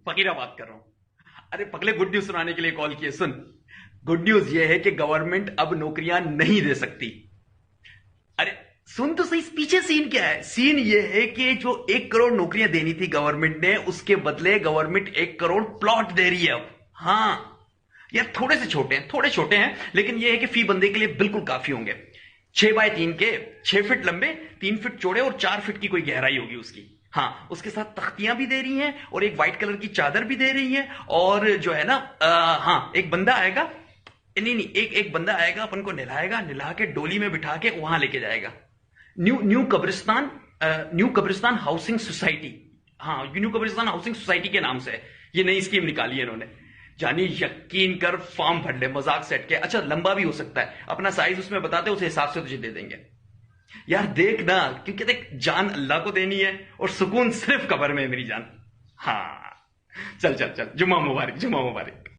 फकीरा बात कर रहा हूं। अरे पगले, गुड न्यूज सुनाने के लिए कॉल किए। सुन, गुड न्यूज ये है कि गवर्नमेंट अब नौकरियां नहीं दे सकती। अरे सुन तो सही, पीछे सीन क्या है। सीन ये है कि जो 1 करोड़ नौकरियां देनी थी गवर्नमेंट ने, उसके बदले गवर्नमेंट 1 करोड़ प्लॉट दे रही है अब। हाँ यार, थोड़े से छोटे हैं, थोड़े छोटे हैं, लेकिन ये है कि फी बंदे के लिए बिल्कुल काफी होंगे। 6 बाय 3 के, 6 फीट लंबे, 3 फीट चौड़े और 4 फीट की कोई गहराई होगी उसकी। हाँ, उसके साथ तख्तियां भी दे रही हैं और एक व्हाइट कलर की चादर भी दे रही हैं। और जो है ना, हाँ, एक बंदा आएगा, नहीं नहीं, एक बंदा आएगा, अपन को नहलाएगा, नहला के डोली में बिठा के वहां लेके जाएगा। न्यू न्यू कब्रिस्तान, न्यू कब्रिस्तान हाउसिंग सोसाइटी। हाँ, न्यू कब्रिस्तान हाउसिंग सोसाइटी के नाम से है ये नई स्कीम निकाली है इन्होंने। जानी, यकीन कर, फॉर्म भर ले, मजाक सेट के। अच्छा, लंबा भी हो सकता है, अपना साइज उसमें बताते, उस हिसाब से तुझे दे देंगे। यार देख ना, क्योंकि देख, जान अल्लाह को देनी है और सुकून सिर्फ कब्र में है मेरी जान। हाँ, चल चल चल, जुम्मा मुबारक, जुम्मा मुबारक।